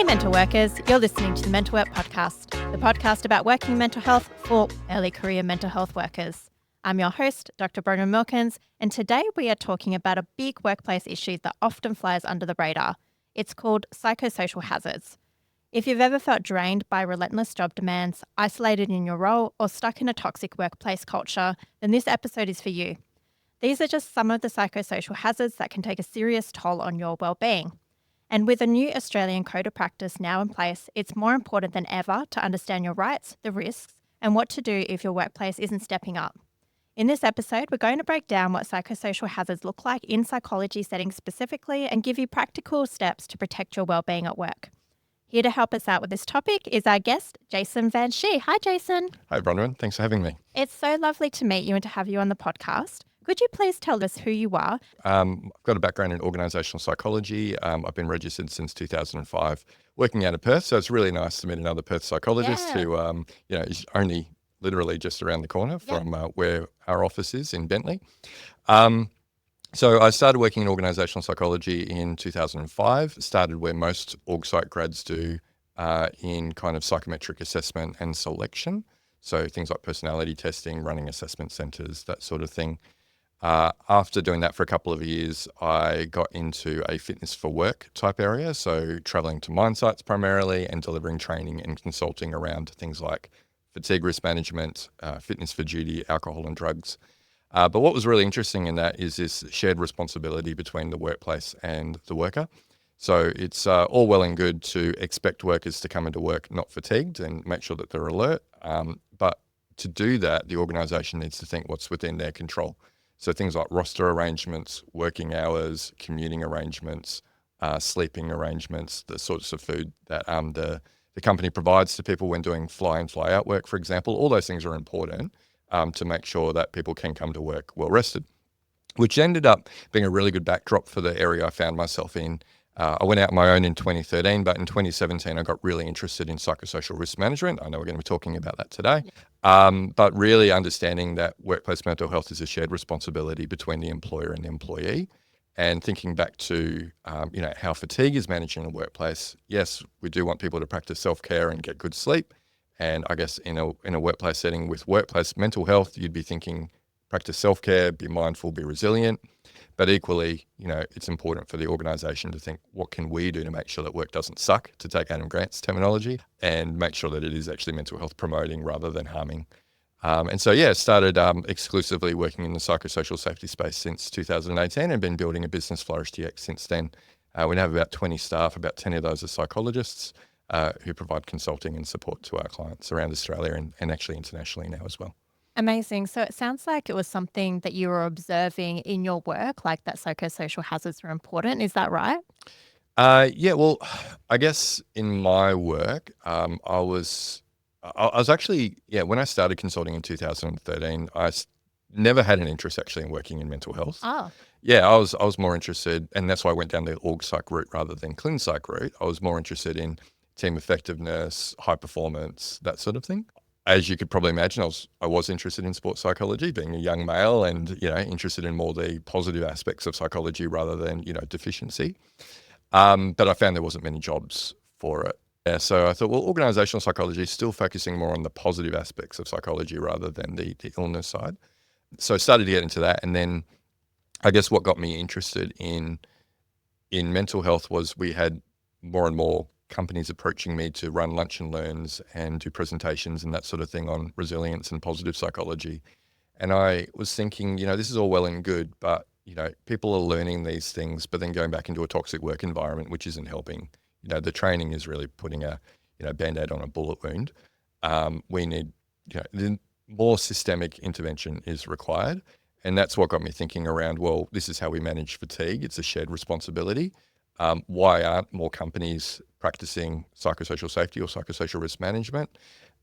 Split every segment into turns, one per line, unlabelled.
mental workers, you're listening to the Mental Work Podcast, the podcast about working mental health for early career mental health workers. I'm your host, Dr. Bronwyn Milkins, and today we are talking about a big workplace issue that often flies under the radar. It's called psychosocial hazards. If you've ever felt drained by relentless job demands, isolated in your role, or stuck in a toxic workplace culture, then this episode is for you. These are just some of the psychosocial hazards that can take a serious toll on your well-being. And with a new Australian Code of Practice now in place, it's more important than ever to understand your rights, the risks, and what to do if your workplace isn't stepping up. In this episode, we're going to break down what psychosocial hazards look like in psychology settings specifically and give you practical steps to protect your well-being at work. Here to help us out with this topic is our guest, Jason van Schie. Hi, Jason.
Hi, Bronwyn. Thanks for having me.
It's so lovely to meet you and to have you on the podcast. Could you please tell us who you are?
I've got a background in organisational psychology. I've been registered since 2005, working out of Perth. So it's really nice to meet another Perth psychologist who, is only literally just around the corner from where our office is in Bentley. So I started working in organisational psychology in 2005, started where most org psych grads do in kind of psychometric assessment and selection. So things like personality testing, running assessment centres, that sort of thing. After doing that for a couple of years, I got into a fitness for work type area. So traveling to mine sites primarily and delivering training and consulting around things like fatigue risk management, fitness for duty, alcohol and drugs. But what was really interesting in that is this shared responsibility between the workplace and the worker. So it's all well and good to expect workers to come into work not fatigued and make sure that they're alert. But to do that, the organisation needs to think what's within their control. So things like roster arrangements, working hours, commuting arrangements, sleeping arrangements, the sorts of food that the company provides to people when doing fly-in, fly-out work, for example. All those things are important to make sure that people can come to work well-rested, which ended up being a really good backdrop for the area I found myself in. I went out on my own in 2013, but in 2017, I got really interested in psychosocial risk management. I know we're going to be talking about that today. But really understanding that workplace mental health is a shared responsibility between the employer and the employee. And thinking back to, how fatigue is managed in a workplace. Yes, we do want people to practice self-care and get good sleep. And I guess in a workplace setting with workplace mental health, you'd be thinking practice self-care, be mindful, be resilient. But equally, it's important for the organisation to think, what can we do to make sure that work doesn't suck, to take Adam Grant's terminology, and make sure that it is actually mental health promoting rather than harming. Started exclusively working in the psychosocial safety space since 2018 and been building a business, Flourish TX, since then. We now have about 20 staff, about 10 of those are psychologists who provide consulting and support to our clients around Australia and actually internationally now as well.
Amazing. So it sounds like it was something that you were observing in your work, like that psychosocial hazards were important. Is that right?
I guess in my work, I was actually, when I started consulting in 2013, I never had an interest actually in working in mental health.
Oh.
Yeah, I was more interested, and that's why I went down the org psych route rather than clin psych route. I was more interested in team effectiveness, high performance, that sort of thing. As you could probably imagine, I was interested in sports psychology, being a young male, and interested in more the positive aspects of psychology rather than deficiency. But I found there wasn't many jobs for it. Yeah, so I thought, well, organisational psychology is still focusing more on the positive aspects of psychology rather than the illness side. So I started to get into that, and then I guess what got me interested in mental health was we had more and more companies approaching me to run lunch and learns and do presentations and that sort of thing on resilience and positive psychology. And I was thinking, this is all well and good, but, people are learning these things, but then going back into a toxic work environment, which isn't helping. The training is really putting a, Band-Aid on a bullet wound. We need, more systemic intervention is required. And that's what got me thinking around, well, this is how we manage fatigue. It's a shared responsibility. Why aren't more companies practicing psychosocial safety or psychosocial risk management?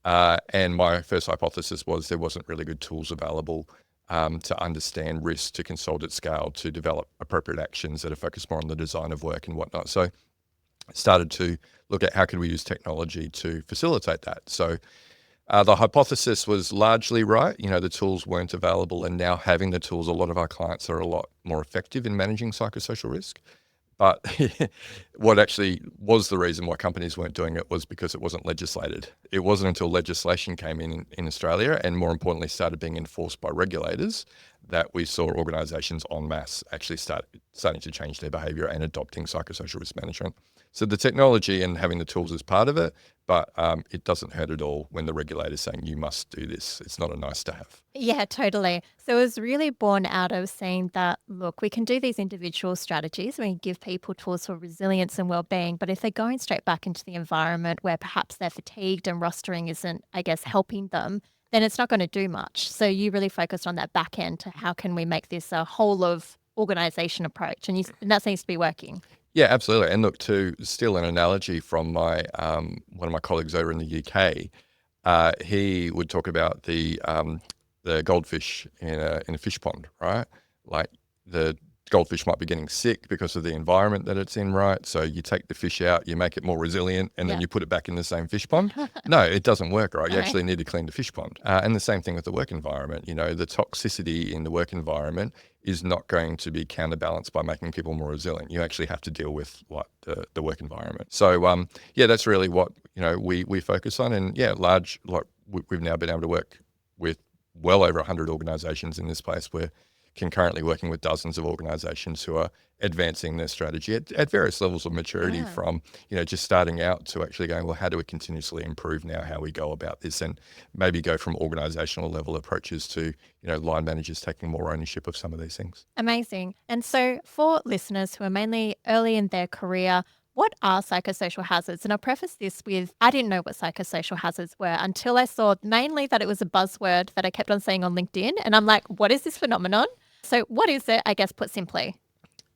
And my first hypothesis was there wasn't really good tools available to understand risk, to consult at scale, to develop appropriate actions that are focused more on the design of work and whatnot. So I started to look at how could we use technology to facilitate that. So the hypothesis was largely right. The tools weren't available, and now having the tools, a lot of our clients are a lot more effective in managing psychosocial risk. But what actually was the reason why companies weren't doing it was because it wasn't legislated. It wasn't until legislation came in Australia, and more importantly started being enforced by regulators, that we saw organisations en masse actually starting to change their behaviour and adopting psychosocial risk management. So the technology and having the tools is part of it, but it doesn't hurt at all when the regulator's saying you must do this. It's not a nice to have.
Yeah, totally. So it was really born out of saying that, look, we can do these individual strategies. We can give people tools for resilience and well-being, but if they're going straight back into the environment where perhaps they're fatigued and rostering isn't, I guess, helping them, then it's not going to do much. So you really focused on that back end to how can we make this a whole of organization approach, and that seems to be working.
Yeah, absolutely. And look, to steal an analogy from my one of my colleagues over in the UK, he would talk about the goldfish in a fish pond, right? Like the goldfish might be getting sick because of the environment that it's in, right? So you take the fish out, you make it more resilient, and then you put it back in the same fish pond. No, it doesn't work, right? You actually need to clean the fish pond. And the same thing with the work environment. You know, the toxicity in the work environment is not going to be counterbalanced by making people more resilient. You actually have to deal with the work environment. So that's really what we focus on. And we've now been able to work with well over 100 organisations in this place. We're concurrently working with dozens of organisations who are advancing their strategy at various levels of maturity, from just starting out to actually going, well, how do we continuously improve now how we go about this, and maybe go from organisational level approaches to line managers taking more ownership of some of these things.
Amazing. And so for listeners who are mainly early in their career, what are psychosocial hazards? And I'll preface this with, I didn't know what psychosocial hazards were until I saw mainly that it was a buzzword that I kept on saying on LinkedIn. And I'm like, what is this phenomenon? So what is it, I guess, put simply?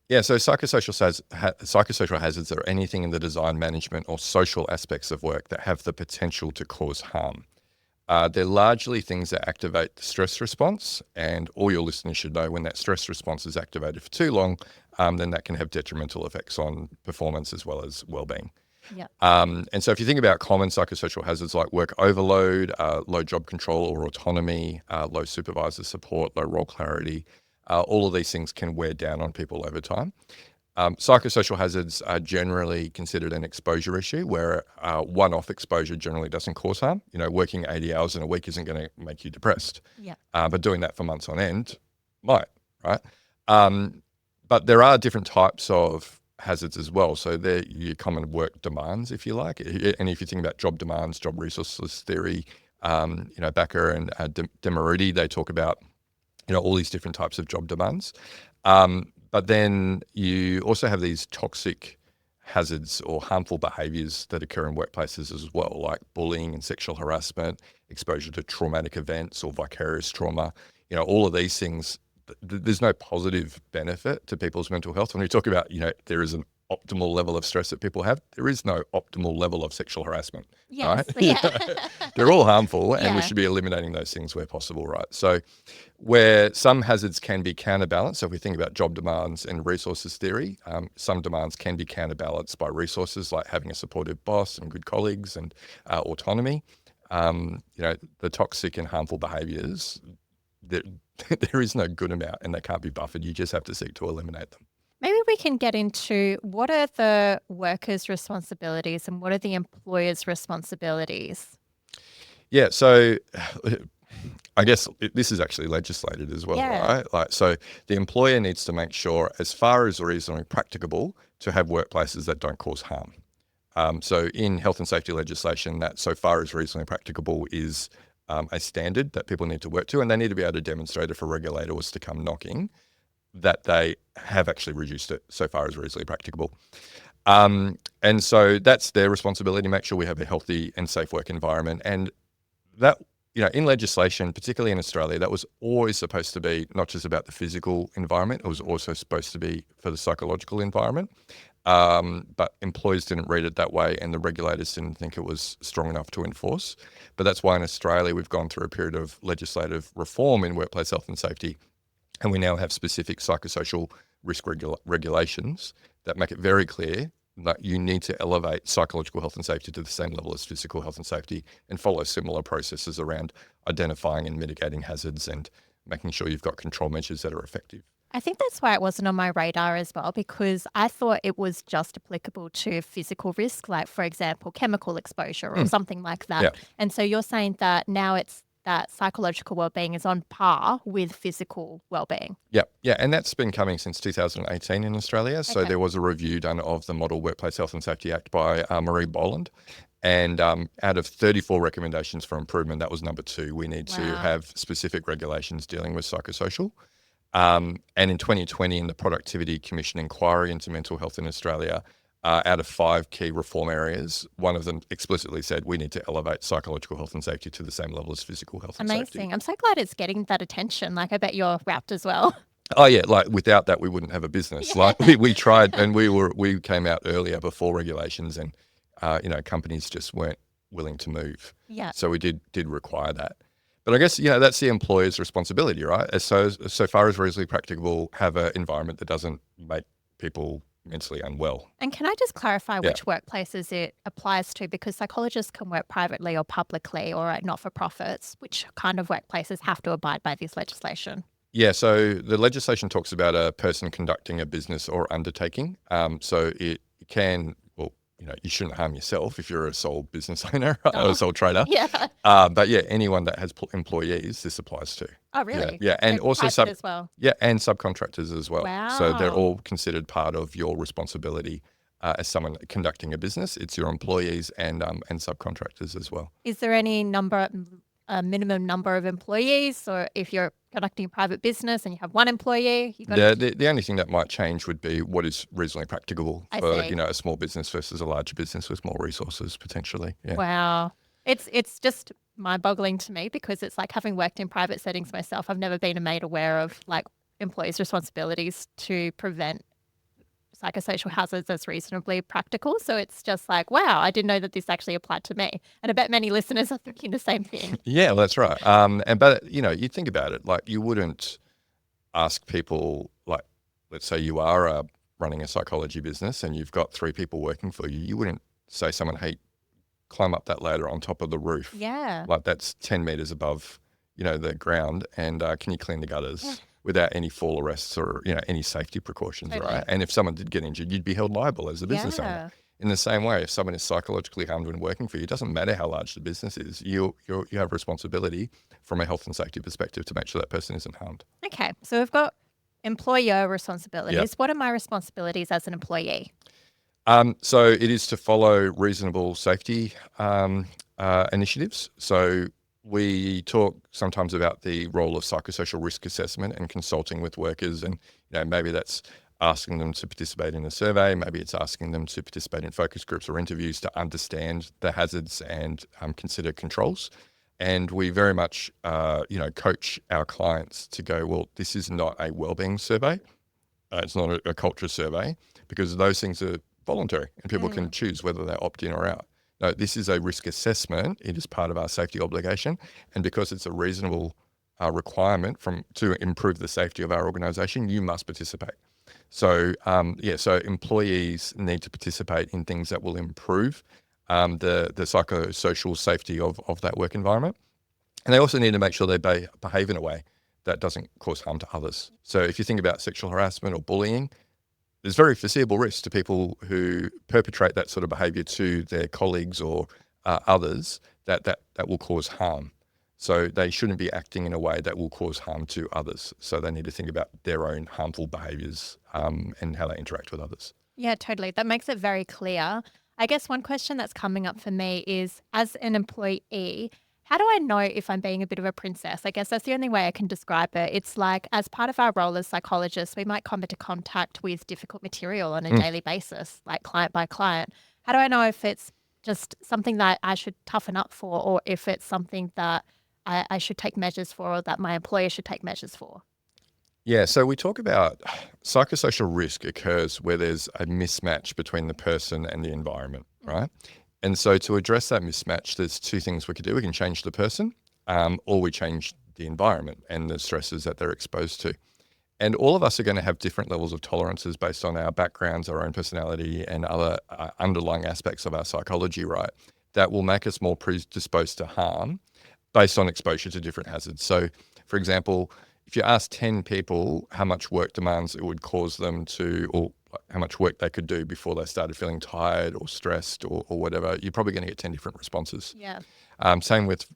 Yeah, so psychosocial hazards are anything in the design, management, or social aspects of work that have the potential to cause harm. They're largely things that activate the stress response, and all your listeners should know when that stress response is activated for too long, then that can have detrimental effects on performance as well as well-being.
Yeah.
And so if you think about common psychosocial hazards like work overload, low job control or autonomy, low supervisor support, low role clarity, all of these things can wear down on people over time. Psychosocial hazards are generally considered an exposure issue where one-off exposure generally doesn't cause harm. Working 80 hours in a week isn't going to make you depressed.
Yeah.
But doing that for months on end might, right? But there are different types of hazards as well. So they're your common work demands, if you like. And if you think about job demands, job resources theory, Bakker and Demirudi, they talk about all these different types of job demands. But then you also have these toxic hazards or harmful behaviours that occur in workplaces as well, like bullying and sexual harassment, exposure to traumatic events or vicarious trauma. All of these things, there's no positive benefit to people's mental health. When we talk about, there is an optimal level of stress that people have, there is no optimal level of sexual harassment.
Yes.
Right?
Yeah.
They're all harmful, and we should be eliminating those things where possible, right? So where some hazards can be counterbalanced, so if we think about job demands and resources theory, some demands can be counterbalanced by resources like having a supportive boss and good colleagues and autonomy. The toxic and harmful behaviours, there is no good amount and they can't be buffered. You just have to seek to eliminate them.
Maybe we can get into what are the workers' responsibilities and what are the employers' responsibilities?
Yeah, so I guess this is actually legislated as well, right? So the employer needs to make sure, as far as reasonably practicable, to have workplaces that don't cause harm. So in health and safety legislation, that so far as reasonably practicable is a standard that people need to work to, and they need to be able to demonstrate if a regulator was to come knocking that they have actually reduced it so far as reasonably practicable. And so that's their responsibility to make sure we have a healthy and safe work environment. And that, in legislation, particularly in Australia, that was always supposed to be not just about the physical environment, it was also supposed to be for the psychological environment. But employers didn't read it that way and the regulators didn't think it was strong enough to enforce. But that's why in Australia we've gone through a period of legislative reform in workplace health and safety, and we now have specific psychosocial risk regulations that make it very clear that you need to elevate psychological health and safety to the same level as physical health and safety and follow similar processes around identifying and mitigating hazards and making sure you've got control measures that are effective.
I think that's why it wasn't on my radar as well, because I thought it was just applicable to physical risk, like, for example, chemical exposure or something like that.
Yeah.
And so you're saying that now it's that psychological well-being is on par with physical well-being.
Yeah, yeah, and that's been coming since 2018 in Australia. So
Okay.
there was a review done of the Model Workplace Health and Safety Act by Marie Boland. And out of 34 recommendations for improvement, that was number 2. We need to
Wow.
have specific regulations dealing with psychosocial. And in 2020, in the Productivity Commission inquiry into mental health in Australia, out of 5 key reform areas, one of them explicitly said we need to elevate psychological health and safety to the same level as physical health and safety.
Amazing. I'm so glad it's getting that attention. Like, I bet you're wrapped as well.
Oh yeah, like without that we wouldn't have a business.
Yeah.
Like we tried, and we came out earlier before regulations, and companies just weren't willing to move.
Yeah.
So we did require that. But I guess that's the employer's responsibility, right? So far as reasonably practicable, have an environment that doesn't make people mentally unwell.
And can I just clarify
Yeah.
which workplaces it applies to? Because psychologists can work privately or publicly or at not-for-profits. Which kind of workplaces have to abide by this legislation?
Yeah, so the legislation talks about a person conducting a business or undertaking. So it can, well, you shouldn't harm yourself if you're a sole business owner or a sole trader.
Yeah.
But yeah, anyone that has employees, this applies to.
Oh, really?
Yeah, and
So
also
private as well.
Yeah, and subcontractors as well. So they're
Wow.
all considered part of your responsibility as someone conducting a business. It's your employees and subcontractors as well.
Is there any a minimum number of employees, or if you're conducting a private business and you have one employee, you got
The only thing that might change would be what is reasonably practicable
I
for
see.
a small business versus a larger business with more resources potentially. Yeah.
Wow. It's just mind-boggling to me, because it's like, having worked in private settings myself, I've never been made aware of like employees' responsibilities to prevent psychosocial hazards as reasonably practical. So it's just like, wow, I didn't know that this actually applied to me. And I bet many listeners are thinking the same thing.
Yeah, well, that's right. But you think about it, like you wouldn't ask people, like, let's say you are running a psychology business and you've got 3 people working for you. You wouldn't say someone, hey, climb up that ladder on top of the roof.
Yeah.
Like that's 10 meters above, the ground, and can you clean the gutters?
Yeah.
Without any fall arrests or any safety precautions,
Totally.
right? And if someone did get injured, you'd be held liable as a business
Yeah.
owner. In the same way, if someone is psychologically harmed when working for you, it doesn't matter how large the business is. You have responsibility from a health and safety perspective to make sure that person isn't harmed.
Okay. So we've got employer responsibilities.
Yep.
What are my responsibilities as an employee?
So it is to follow reasonable safety initiatives. So we talk sometimes about the role of psychosocial risk assessment and consulting with workers, and maybe that's asking them to participate in a survey, maybe it's asking them to participate in focus groups or interviews to understand the hazards and consider controls. And we very much, coach our clients to go, well, this is not a wellbeing survey, it's not a culture survey, because those things are voluntary and people can choose whether they opt in or out. No, this is a risk assessment. It is part of our safety obligation. And because it's a reasonable requirement to improve the safety of our organisation, you must participate. So, so employees need to participate in things that will improve the psychosocial safety of that work environment. And they also need to make sure they behave in a way that doesn't cause harm to others. So if you think about sexual harassment or bullying, there's very foreseeable risk to people who perpetrate that sort of behaviour to their colleagues or others that will cause harm. So they shouldn't be acting in a way that will cause harm to others. So they need to think about their own harmful behaviours and how they interact with others.
Yeah, totally. That makes it very clear. I guess one question that's coming up for me is, as an employee, how do I know if I'm being a bit of a princess? I guess that's the only way I can describe it. It's like, as part of our role as psychologists, we might come into contact with difficult material on a daily basis, like client by client. How do I know if it's just something that I should toughen up for, or if it's something that I should take measures for, or that my employer should take measures for?
Yeah, so we talk about psychosocial risk occurs where there's a mismatch between the person and the environment, right? And so to address that mismatch, there's 2 things we could do. We can change the person, or we change the environment and the stresses that they're exposed to. And all of us are going to have different levels of tolerances based on our backgrounds, our own personality, and other underlying aspects of our psychology, right? That will make us more predisposed to harm based on exposure to different hazards. So, for example, if you ask 10 people how much work demands it would cause them to, or how much work they could do before they started feeling tired or stressed or whatever, you're probably going to get 10 different responses.
Yeah.
Same with,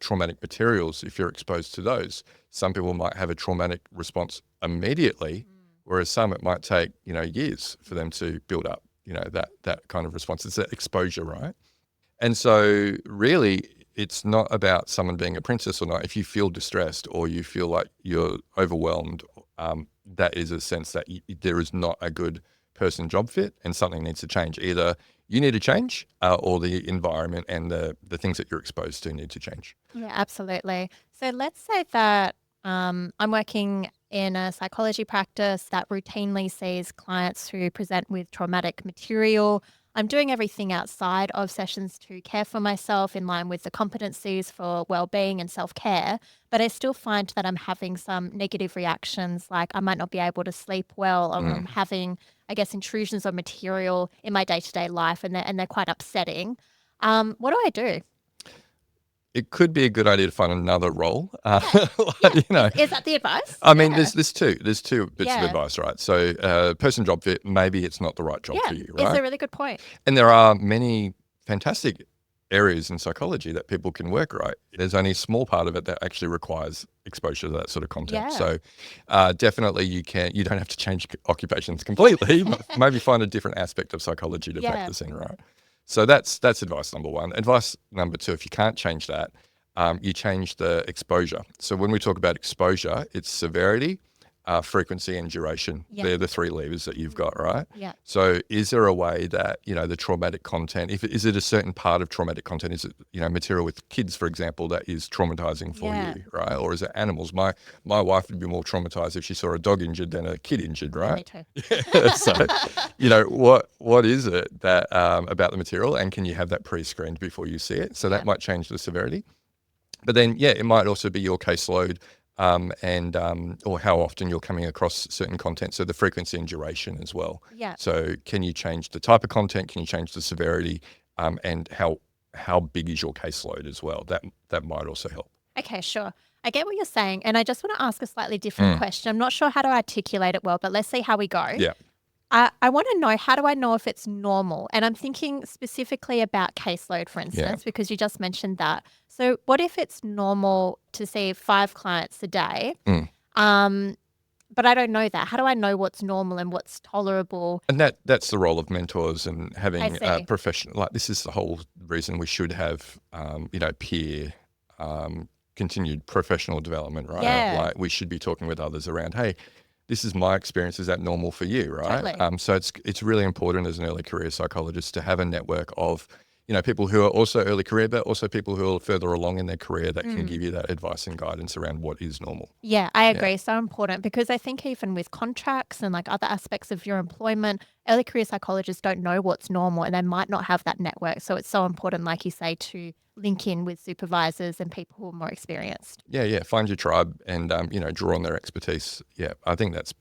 traumatic materials. If you're exposed to those, some people might have a traumatic response immediately, whereas some it might take, years for them to build up, that kind of response. It's that exposure, right? And so really it's not about someone being a princess or not. If you feel distressed or you feel like you're overwhelmed, that is a sense that there is not a good person job fit and something needs to change. Either you need to change or the environment and the things that you're exposed to need to change.
Yeah, absolutely. So let's say that I'm working in a psychology practice that routinely sees clients who present with traumatic material. I'm doing everything outside of sessions to care for myself in line with the competencies for well-being and self-care, but I still find that I'm having some negative reactions, like I might not be able to sleep well, or I'm having, I guess, intrusions of material in my day-to-day life, and they're quite upsetting. What do I do?
It could be a good idea to find another role.
Is that the advice?
I mean, there's two bits of
Yeah.
advice, right? So person job fit, maybe it's not the right job for you, right?
It's a really good point.
And there are many fantastic areas in psychology that people can work, right? There's only a small part of it that actually requires exposure to that sort of content.
Yeah.
So definitely you don't have to change occupations completely, but maybe find a different aspect of psychology to practice in, right? So that's advice number one. Advice number two, if you can't change that, you change the exposure. So when we talk about exposure, it's severity, frequency and duration.
Yeah.
They're the three levers that you've got, right?
Yeah.
So is there a way that, the traumatic content, is it a certain part of traumatic content? Is it, material with kids, for example, that is traumatizing for you, right? Or is it animals? My wife would be more traumatized if she saw a dog injured than a kid injured, right?
Yeah, me too.
So, what is it that about the material, and can you have that pre-screened before you see it? So that might change the severity. But then, it might also be your caseload or how often you're coming across certain content. So the frequency and duration as well.
Yeah.
So can you change the type of content? Can you change the severity? And how big is your caseload as well? That might also help.
Okay, sure. I get what you're saying. And I just want to ask a slightly different question. I'm not sure how to articulate it well, but let's see how we go.
Yeah.
I want to know, how do I know if it's normal? And I'm thinking specifically about caseload, for instance, because you just mentioned that. So what if it's normal to see 5 clients a day, but I don't know that? How do I know what's normal and what's tolerable?
And that's the role of mentors and having professional, like this is the whole reason we should have, peer continued professional development, right?
Yeah.
Like we should be talking with others around, hey, this is my experience. Is that normal for you, right?
Totally.
So it's really important as an early career psychologist to have a network of, people who are also early career, but also people who are further along in their career that can give you that advice and guidance around what is normal.
Yeah, I agree. So important, because I think even with contracts and like other aspects of your employment, early career psychologists don't know what's normal and they might not have that network. So it's so important, like you say, to link in with supervisors and people who are more experienced.
Yeah. Find your tribe and, draw on their expertise. Yeah, I think that's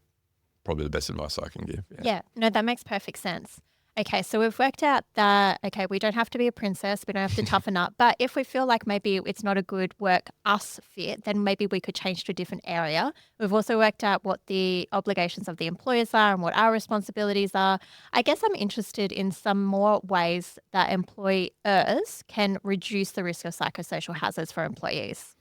probably the best advice I can give.
Yeah, no, that makes perfect sense. Okay, so we've worked out that, we don't have to be a princess, we don't have to toughen up, but if we feel like maybe it's not a good work us fit, then maybe we could change to a different area. We've also worked out what the obligations of the employers are and what our responsibilities are. I guess I'm interested in some more ways that employers can reduce the risk of psychosocial hazards for employees.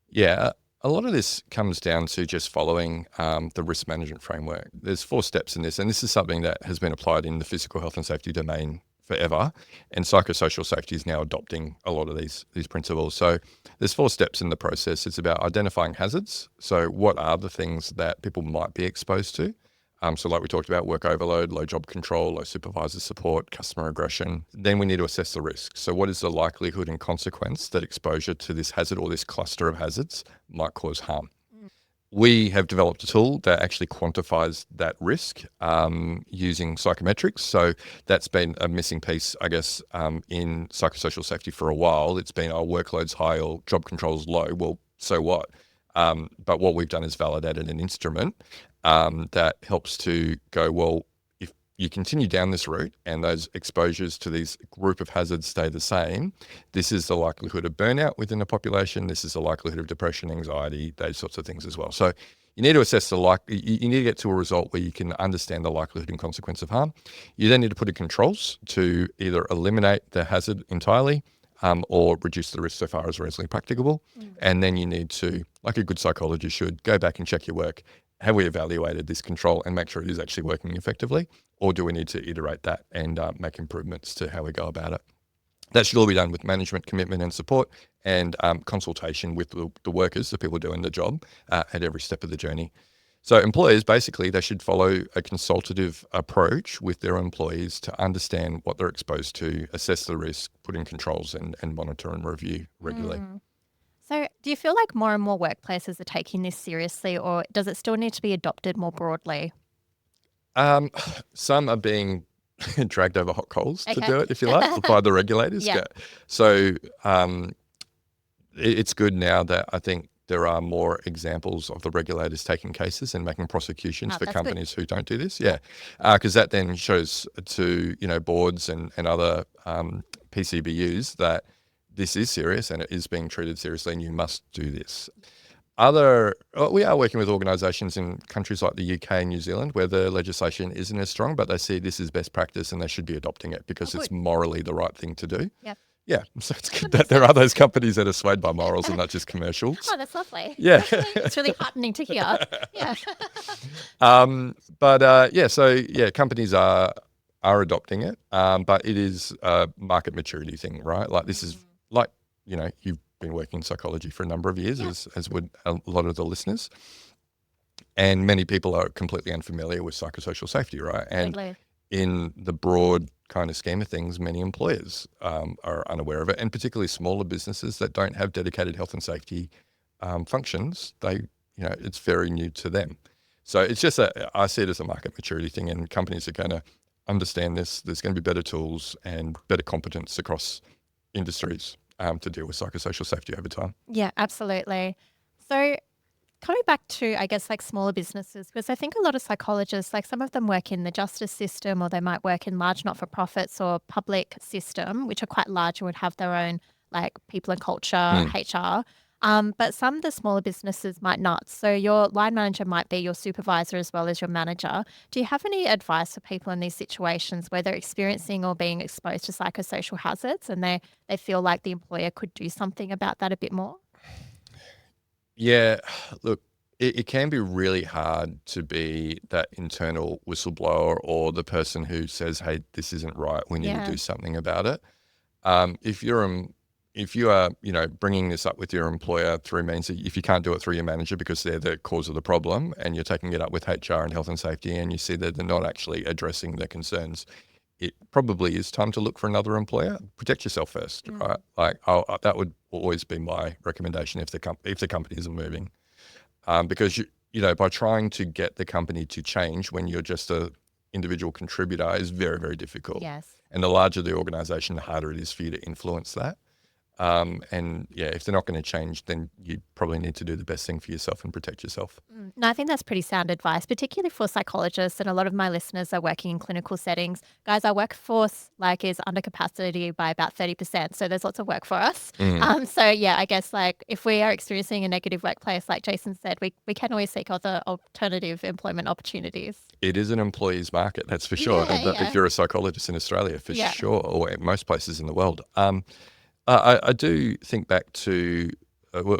Yeah. A lot of this comes down to just following the risk management framework. There's 4 steps in this, and this is something that has been applied in the physical health and safety domain forever, and psychosocial safety is now adopting a lot of these principles. So there's 4 steps in the process. It's about identifying hazards. So what are the things that people might be exposed to? So like we talked about, work overload, low job control, low supervisor support, customer aggression. Then we need to assess the risk. So what is the likelihood and consequence that exposure to this hazard or this cluster of hazards might cause harm? We have developed a tool that actually quantifies that risk using psychometrics. So that's been a missing piece, I guess, in psychosocial safety for a while. It's been our workload's high or job control's low. Well, so what? But what we've done is validated an instrument that helps to go, well, if you continue down this route and those exposures to these group of hazards stay the same, this is the likelihood of burnout within the population. This is the likelihood of depression, anxiety, those sorts of things as well. So you need to assess you need to get to a result where you can understand the likelihood and consequence of harm. You then need to put in controls to either eliminate the hazard entirely or reduce the risk so far as reasonably practicable. And then you need to, like a good psychologist should, go back and check your work. Have we evaluated this control and make sure it is actually working effectively? Or do we need to iterate that and make improvements to how we go about it? That should all be done with management commitment and support and consultation with the workers, the people doing the job at every step of the journey. So employers, basically, they should follow a consultative approach with their employees to understand what they're exposed to, assess the risk, put in controls and monitor and review regularly.
So do you feel like more and more workplaces are taking this seriously, or does it still need to be adopted more broadly?
Some are being dragged over hot coals to do it, if you like, by the regulators.
Yeah.
So it's good now that I think there are more examples of the regulators taking cases and making prosecutions for companies who don't do this. Yeah, because that then shows to boards and other PCBUs that this is serious and it is being treated seriously and you must do this. We are working with organisations in countries like the UK and New Zealand where the legislation isn't as strong, but they see this as best practice and they should be adopting it because it's morally the right thing to do.
Yep.
Yeah, so it's good that there are those companies that are swayed by morals and not just commercials.
Oh, that's lovely.
Yeah.
It's really heartening to hear. Yeah.
Companies are adopting it, but it is a market maturity thing, right? Like this is like, you've been working in psychology for a number of years, as would a lot of the listeners. And many people are completely unfamiliar with psychosocial safety, right? And in the broad kind of scheme of things, many employers are unaware of it, and particularly smaller businesses that don't have dedicated health and safety functions. It's very new to them. So it's just I see it as a market maturity thing, and companies are going to understand this. There's going to be better tools and better competence across industries to deal with psychosocial safety over time.
Yeah, absolutely. So coming back to, I guess, like smaller businesses, because I think a lot of psychologists, like some of them work in the justice system or they might work in large not-for-profits or public system, which are quite large and would have their own like people and culture, HR. But some of the smaller businesses might not. So your line manager might be your supervisor as well as your manager. Do you have any advice for people in these situations where they're experiencing or being exposed to psychosocial hazards and they feel like the employer could do something about that a bit more?
Yeah, look, it can be really hard to be that internal whistleblower or the person who says, hey, this isn't right, we need to do something about it. If you are, bringing this up with your employer through means that if you can't do it through your manager because they're the cause of the problem and you're taking it up with HR and health and safety and you see that they're not actually addressing their concerns, it probably is time to look for another employer. Protect yourself first, right? Like that would always be my recommendation if the company isn't moving, because by trying to get the company to change when you're just a individual contributor is very, very difficult.
Yes.
And the larger the organisation, the harder it is for you to influence that. If they're not going to change, then you probably need to do the best thing for yourself and protect yourself.
No, I think that's pretty sound advice, particularly for psychologists. And a lot of my listeners are working in clinical settings. Guys, our workforce is under capacity by about 30%. So there's lots of work for us. I guess if we are experiencing a negative workplace, like Jason said, we can always seek other alternative employment opportunities.
It is an employee's market, that's for sure. If you're a psychologist in Australia, for sure, or in most places in the world. I do think back to,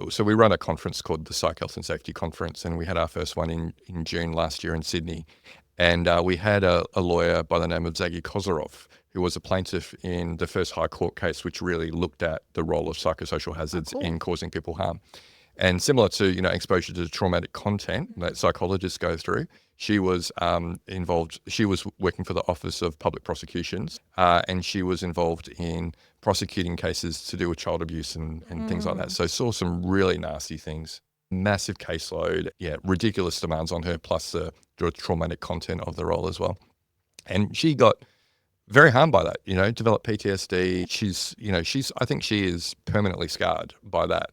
so we run a conference called the Psych Health and Safety Conference, and we had our first one in June last year in Sydney. And we had a lawyer by the name of Zagi Kozarov, who was a plaintiff in the first High Court case, which really looked at the role of psychosocial hazards in causing people harm. And similar to, exposure to traumatic content that psychologists go through, she was involved. She was working for the Office of Public Prosecutions, and she was involved in prosecuting cases to do with child abuse and things like that. So saw some really nasty things, massive caseload, ridiculous demands on her, plus the traumatic content of the role as well. And she got very harmed by that, developed PTSD. I think she is permanently scarred by that.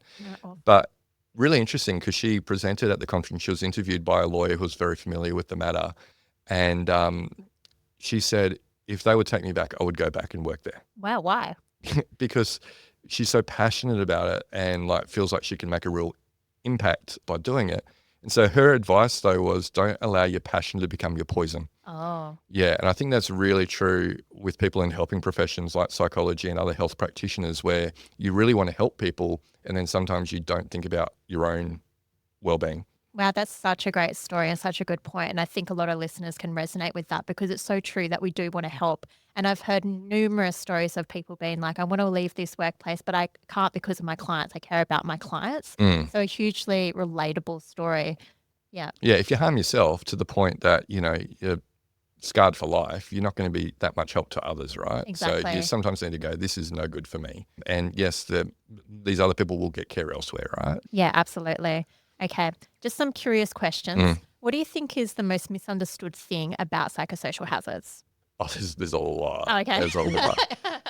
But really interesting because she presented at the conference. She was interviewed by a lawyer who was very familiar with the matter. And, she said, if they would take me back, I would go back and work there.
Wow, why?
Because she's so passionate about it and like feels like she can make a real impact by doing it. And so her advice though was, don't allow your passion to become your poison.
Oh,
Yeah, and I think that's really true with people in helping professions like psychology and other health practitioners, where you really want to help people and then sometimes you don't think about your own well-being.
wow, that's such a great story and such a good point. And I think a lot of listeners can resonate with that because it's so true that we do want to help. And I've heard numerous stories of people being like, I want to leave this workplace, but I can't because of my clients. I care about my clients. So a hugely relatable story. Yeah.
Yeah, if you harm yourself to the point that, you're scarred for life, you're not going to be that much help to others, right?
Exactly.
So you sometimes need to go, this is no good for me. And yes, these other people will get care elsewhere, right?
Yeah, absolutely. Okay, just some curious questions. What do you think is the most misunderstood thing about psychosocial hazards?
Oh, there's a lot.
Oh, okay.
There's a lot.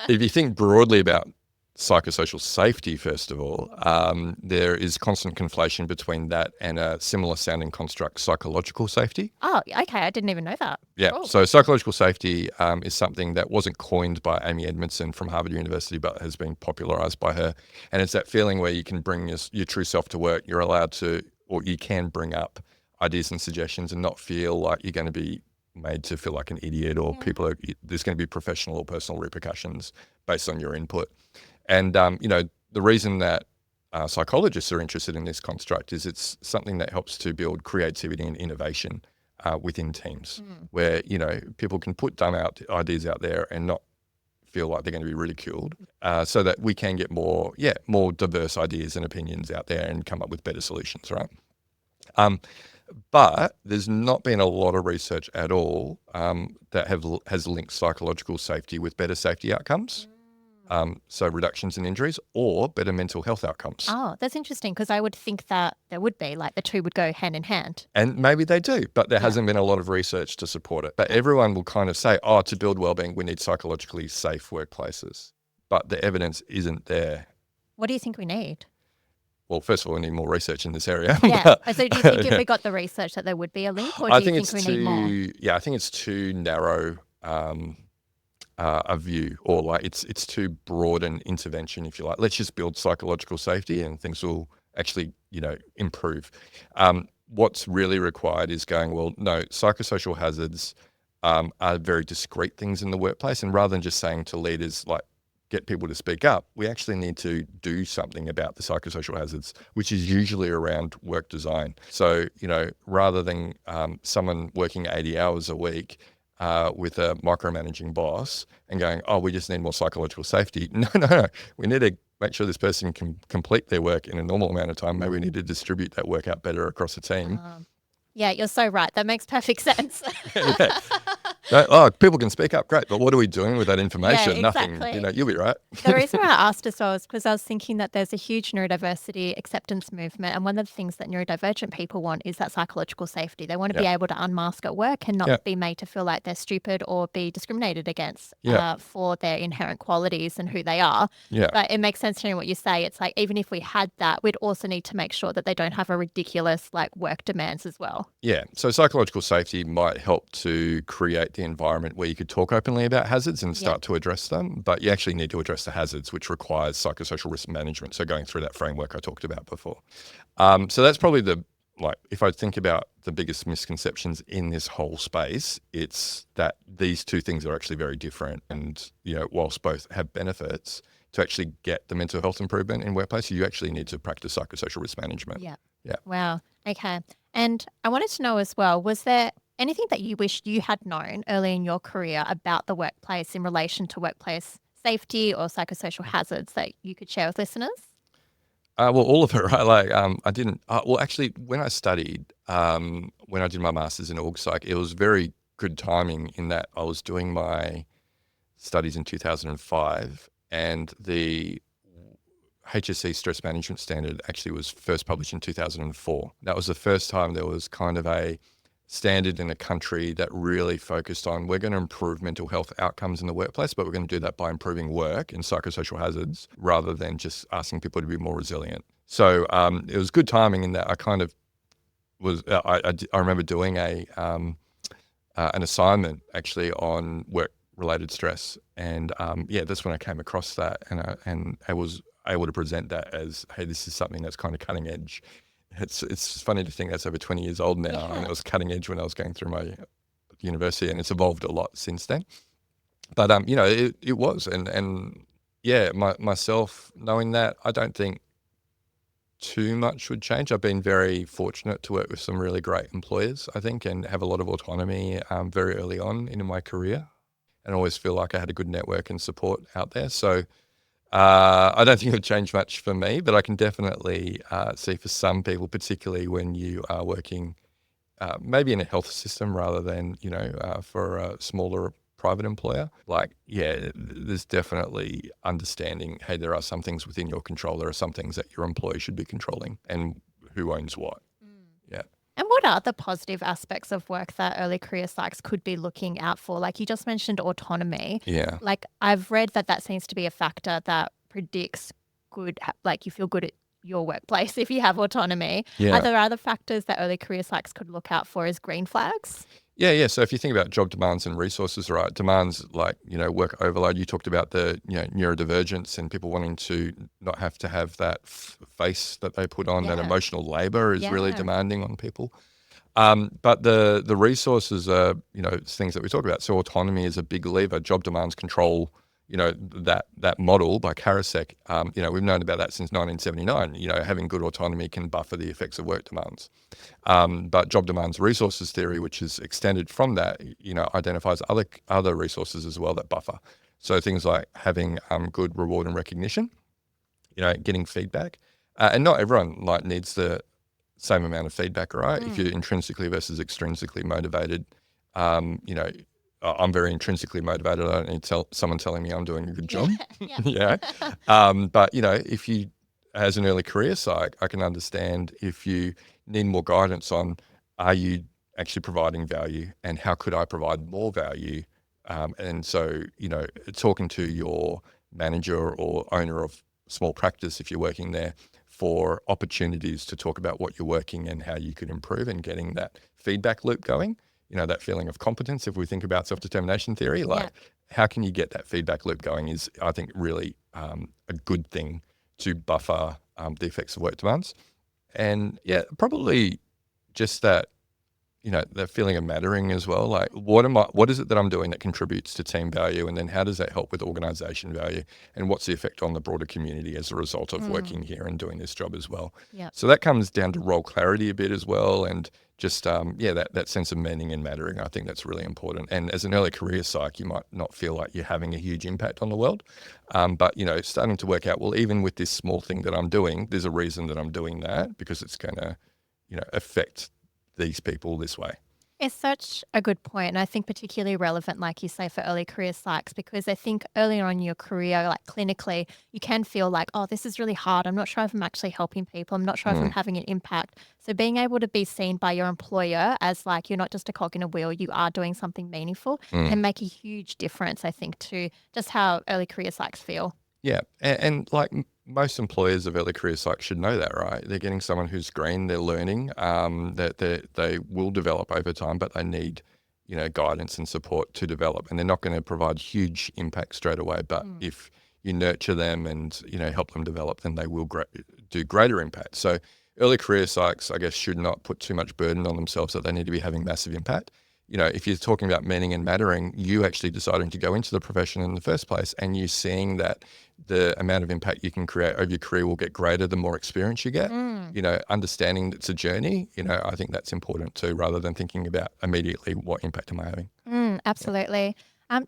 If you think broadly about psychosocial safety, first of all, there is constant conflation between that and a similar sounding construct, psychological safety.
Oh, okay. I didn't even know that.
Yeah.
Cool.
So psychological safety is something that wasn't coined by Amy Edmondson from Harvard University, but has been popularized by her. And it's that feeling where you can bring your true self to work. You're allowed to, or you can bring up ideas and suggestions and not feel like you're going to be made to feel like an idiot, or there's going to be professional or personal repercussions based on your input. And, the reason that psychologists are interested in this construct is it's something that helps to build creativity and innovation within teams where, people can put dumb ideas out there and not feel like they're going to be ridiculed so that we can get more diverse ideas and opinions out there and come up with better solutions, right? But there's not been a lot of research at all that has linked psychological safety with better safety outcomes. So reductions in injuries or better mental health outcomes.
Oh, that's interesting because I would think that there would be, like the two would go hand in hand.
And maybe they do, but there hasn't been a lot of research to support it. But everyone will kind of say, to build wellbeing, we need psychologically safe workplaces. But the evidence isn't there.
What do you think we need?
Well, first of all, we need more reseach in this area.
Yeah. So do you think if we got the research that there would be a link, or do you think we need more?
Yeah, I think it's too narrow a view, or like it's too broad an intervention, if you like. Let's just build psychological safety and things will actually, improve. What's really required is going, well, no, psychosocial hazards are very discrete things in the workplace. And rather than just saying to leaders, like, get people to speak up, we actually need to do something about the psychosocial hazards, which is usually around work design. So, rather than someone working 80 hours a week with a micromanaging boss and going, we just need more psychological safety. No. We need to make sure this person can complete their work in a normal amount of time. Maybe we need to distribute that work out better across the team.
Yeah, you're so right. That makes perfect sense.
People can speak up, great, but what are we doing with that information?
Yeah, exactly.
Nothing. You'll be right.
The reason why I asked as well is because I was thinking that there's a huge neurodiversity acceptance movement, and one of the things that neurodivergent people want is that psychological safety. They want to be able to unmask at work and not be made to feel like they're stupid or be discriminated against for their inherent qualities and who they are.
Yeah.
But it makes sense to me what you say. It's like, even if we had that, we'd also need to make sure that they don't have a ridiculous work demands as well.
Yeah. So psychological safety might help to create the environment where you could talk openly about hazards and start to address them, but you actually need to address the hazards, which requires psychosocial risk management. So going through that framework I talked about before. So that's probably if I think about the biggest misconceptions in this whole space, it's that these two things are actually very different. And, whilst both have benefits, to actually get the mental health improvement in workplace, you actually need to practice psychosocial risk management.
Yeah.
Yeah.
Wow. Okay. And I wanted to know as well, was there anything that you wish you had known early in your career about the workplace in relation to workplace safety or psychosocial hazards that you could share with listeners?
Well, all of it, right? I didn't. Actually, when I studied, when I did my master's in org psych, it was very good timing in that I was doing my studies in 2005, and the HSC stress management standard actually was first published in 2004. That was the first time there was kind of a standard in a country that really focused on, we're going to improve mental health outcomes in the workplace, but we're going to do that by improving work and psychosocial hazards rather than just asking people to be more resilient. So it was good timing in that I kind of was, I remember doing a an assignment actually on work-related stress, and that's when I came across that, and I was able to present that as, hey, this is something that's kind of cutting edge. It's funny to think that's over 20 years old now, and it was cutting edge when I was going through my university, and it's evolved a lot since then. But it was, and myself knowing that, I don't think too much would change. I've been very fortunate to work with some really great employers, I think, and have a lot of autonomy very early on in my career, and always feel like I had a good network and support out there. So I don't think it would change much for me, but I can definitely see for some people, particularly when you are working maybe in a health system rather than, for a smaller private employer, there's definitely understanding, hey, there are some things within your control. There are some things that your employee should be controlling, and who owns what. Yeah.
And what are the positive aspects of work that early career psychs could be looking out for? Like you just mentioned autonomy.
Yeah.
Like I've read that seems to be a factor that predicts you feel good at your workplace if you have autonomy.
Yeah.
Are there other factors that early career psychs could look out for as green flags?
Yeah. So if you think about job demands and resources, right, demands like, work overload, you talked about the, neurodivergence and people wanting to not have to have that face that they put on, that emotional labor is really demanding on people. But the resources are, things that we talk about. So autonomy is a big lever. Job demands control, that model by Karasek. We've known about that since 1979. Having good autonomy can buffer the effects of work demands. But job demands resources theory, which is extended from that, identifies other resources as well that buffer. So things like having good reward and recognition, getting feedback. And not everyone needs the same amount of feedback, right? If you're intrinsically versus extrinsically motivated, I'm very intrinsically motivated. I don't need someone telling me I'm doing a good job. But if you, as an early career psych, I can understand if you need more guidance on, are you actually providing value, and how could I provide more value? And so, talking to your manager or owner of small practice, if you're working there, for opportunities to talk about what you're working and how you could improve, and getting that feedback loop going, that feeling of competence. If we think about self-determination theory, how can you get that feedback loop going is, I think, really a good thing to buffer the effects of work demands. And probably just that, that feeling of mattering as well. Like, what is it that I'm doing that contributes to team value? And then how does that help with organization value? And what's the effect on the broader community as a result of working here and doing this job as well? So that comes down to role clarity a bit as well. And just, that sense of meaning and mattering. I think that's really important. And as an early career psych, you might not feel like you're having a huge impact on the world. But, starting to work out, well, even with this small thing that I'm doing, there's a reason that I'm doing that, because it's going to, affect these people this way.
It's such a good point, and I think particularly relevant, like you say, for early career psychs, because I think earlier on in your career, like clinically, you can feel like, oh, this is really hard. I'm not sure if I'm actually helping people. I'm not sure if I'm having an impact. So being able to be seen by your employer as like you're not just a cog in a wheel, you are doing something meaningful, can make a huge difference, I think, to just how early career psychs feel.
Yeah, and like most employers of early career psych should know that, right? They're getting someone who's green, they're learning, that they will develop over time, but they need, guidance and support to develop. And they're not going to provide huge impact straight away, but if you nurture them and, help them develop, then they will do greater impact. So early career psychs, I guess, should not put too much burden on themselves that they need to be having massive impact. If you're talking about meaning and mattering, you actually deciding to go into the profession in the first place, and you seeing that the amount of impact you can create over your career will get greater the more experience you get. Understanding that it's a journey, I think that's important too, rather than thinking about immediately what impact am I having.
Absolutely.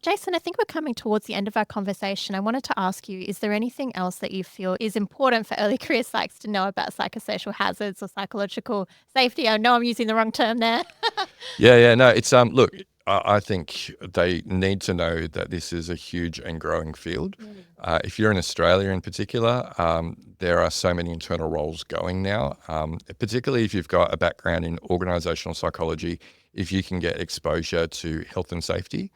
Jason, I think we're coming towards the end of our conversation. I wanted to ask you, is there anything else that you feel is important for early career psychs to know about psychosocial hazards or psychological safety? I know I'm using the wrong term there.
No, it's, look, I think they need to know that this is a huge and growing field. If you're in Australia in particular, there are so many internal roles going now, particularly if you've got a background in organisational psychology. If you can get exposure to health and safety,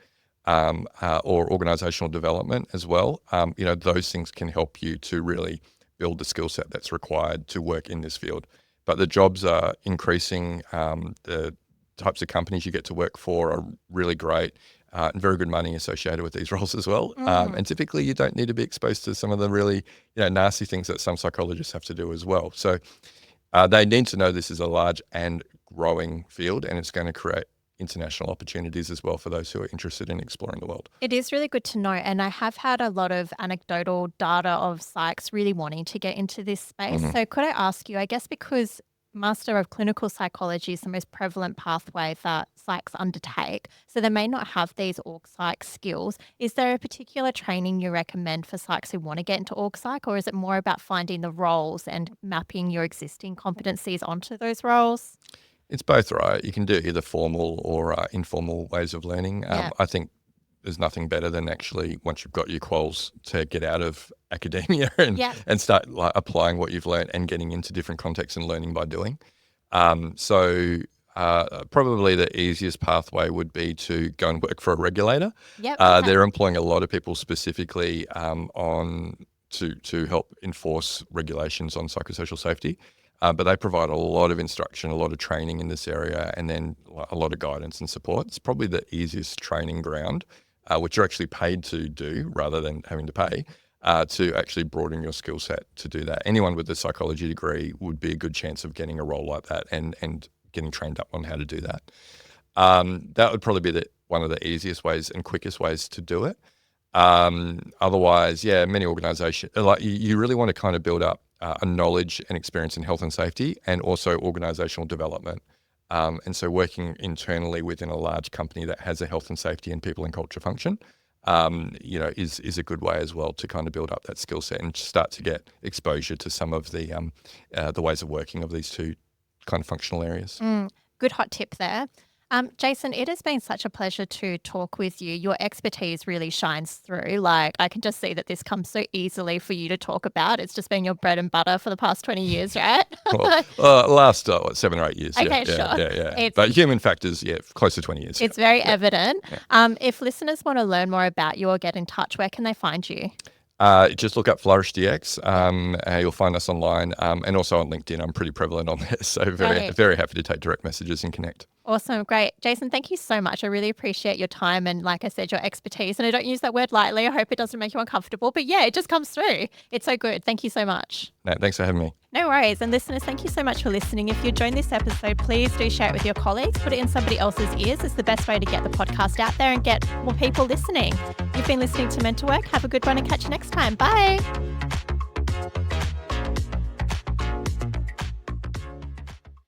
or organisational development as well, those things can help you to really build the skill set that's required to work in this field. But the jobs are increasing. types of companies you get to work for are really great. And very good money associated with these roles as well. And typically you don't need to be exposed to some of the really nasty things that some psychologists have to do as well. So they need to know this is a large and growing field, and it's going to create international opportunities as well for those who are interested in exploring the world.
It is really good to know. And I have had a lot of anecdotal data of psychs really wanting to get into this space. So could I ask you, I guess because Master of Clinical Psychology is the most prevalent pathway that psychs undertake, so they may not have these org psych skills. Is there a particular training you recommend for psychs who want to get into org psych, or is it more about finding the roles and mapping your existing competencies onto those roles?
It's both, right? You can do either formal or informal ways of learning. I think there's nothing better than actually, once you've got your quals, to get out of academia and start applying what you've learned and getting into different contexts and learning by doing. So probably the easiest pathway would be to go and work for a regulator. They're employing a lot of people specifically to help enforce regulations on psychosocial safety. But they provide a lot of instruction, a lot of training in this area, and then a lot of guidance and support. It's probably the easiest training ground, which you're actually paid to do rather than having to pay, to actually broaden your skill set to do that. Anyone with a psychology degree would be a good chance of getting a role like that and getting trained up on how to do that. That would probably be one of the easiest ways and quickest ways to do it. Otherwise, many organizations, you really want to kind of build up a knowledge and experience in health and safety and also organizational development. And so working internally within a large company that has a health and safety and people and culture function, is a good way as well to kind of build up that skill set and start to get exposure to some of the ways of working of these two kind of functional areas.
Good hot tip there. Jason, it has been such a pleasure to talk with you. Your expertise really shines through. Like, I can just see that this comes so easily for you to talk about. It's just been your bread and butter for the past 20 years, right?
Last 7 or 8 years.
Okay,
sure.
Yeah.
But human factors, close to 20 years.
It's very evident. If listeners want to learn more about you or get in touch, where can they find you?
Just look up Flourish DX. You'll find us online and also on LinkedIn. I'm pretty prevalent on there. So very happy to take direct messages and connect.
Awesome. Great. Jason, thank you so much. I really appreciate your time and, like I said, your expertise. And I don't use that word lightly. I hope it doesn't make you uncomfortable. But it just comes through. It's so good. Thank you so much.
No, thanks for having me.
No worries. And listeners, thank you so much for listening. If you enjoyed this episode, please do share it with your colleagues. Put it in somebody else's ears. It's the best way to get the podcast out there and get more people listening. You've been listening to Mental Work. Have a good one and catch you next time. Bye.